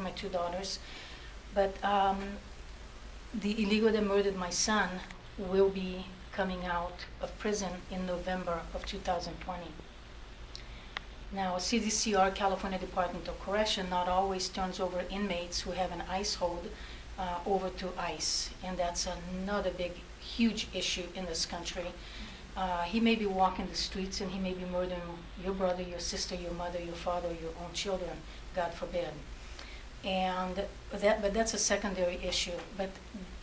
my two daughters. But the illegal that murdered my son will be coming out of prison in November of 2020. Now, CDCR, California Department of Correction, not always turns over inmates who have an ICE hold over to ICE, and that's another big, huge issue in this country. He may be walking the streets and he may be murdering your brother, your sister, your mother, your father, your own children, God forbid. But that's a secondary issue. But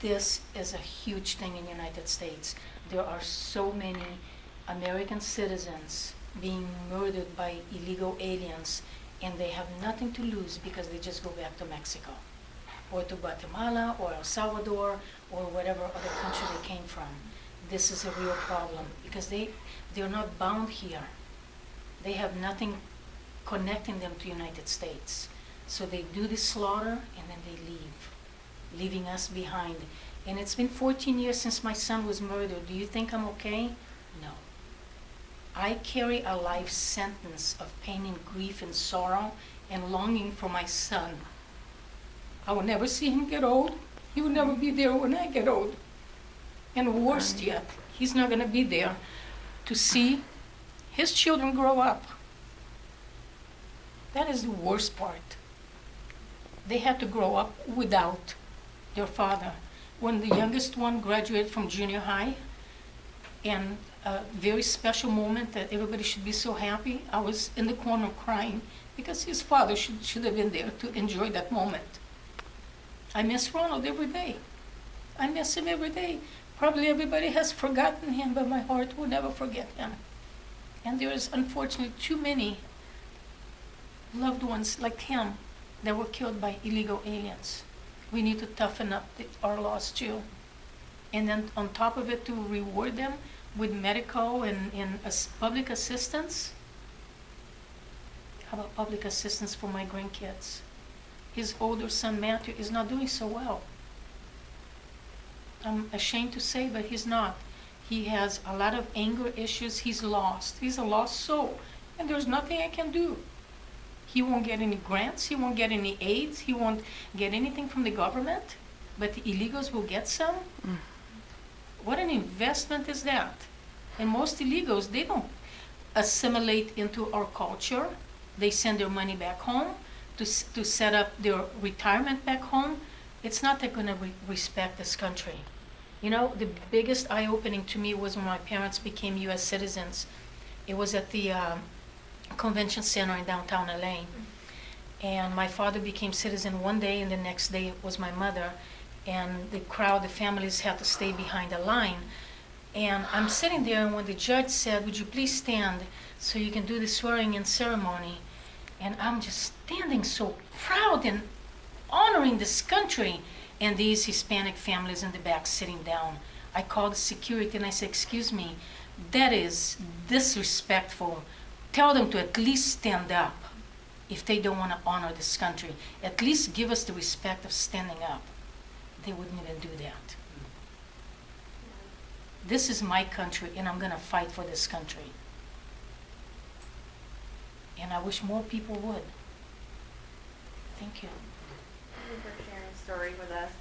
this is a huge thing in the United States. There are so many American citizens being murdered by illegal aliens, and they have nothing to lose because they just go back to Mexico or to Guatemala or El Salvador or whatever other country they came from. This is a real problem because they're not bound here. They have nothing connecting them to the United States. So they do the slaughter and then they leave, leaving us behind. And it's been 14 years since my son was murdered. Do you think I'm okay? No. I carry a life sentence of pain and grief and sorrow and longing for my son. I will never see him get old. He will never be there when I get old. And worst yet, he's not going to be there to see his children grow up. That is the worst part. They had to grow up without their father. When the youngest one graduated from junior high, and a very special moment that everybody should be so happy, I was in the corner crying because his father should have been there to enjoy that moment. I miss Ronald every day. I miss him every day. Probably everybody has forgotten him, but my heart will never forget him. And there is unfortunately too many loved ones like him that were killed by illegal aliens. We need to toughen up our laws too. And then on top of it, to reward them with medical and public assistance. How about public assistance for my grandkids? His older son, Matthew, is not doing so well. I'm ashamed to say, but he's not. He has a lot of anger issues. He's lost. He's a lost soul. And there's nothing I can do. He won't get any grants. He won't get any aids. He won't get anything from the government. But the illegals will get some. What an investment is that? And most illegals, they don't assimilate into our culture. They send their money back home to set up their retirement back home. It's not they're going to respect this country. You know, the biggest eye-opening to me was when my parents became U.S. citizens. It was at the convention center in downtown LA. And my father became citizen one day, and the next day it was my mother. And the crowd, the families had to stay behind the line. And I'm sitting there, and when the judge said, "Would you please stand so you can do the swearing-in ceremony?" And I'm just standing so proud and honoring this country, and these Hispanic families in the back sitting down. I called the security and I said, "Excuse me, that is disrespectful. Tell them to at least stand up if they don't want to honor this country. At least give us the respect of standing up." They wouldn't even do that. This is my country, and I'm going to fight for this country. And I wish more people would. Thank you. Thank you for sharing a story with us.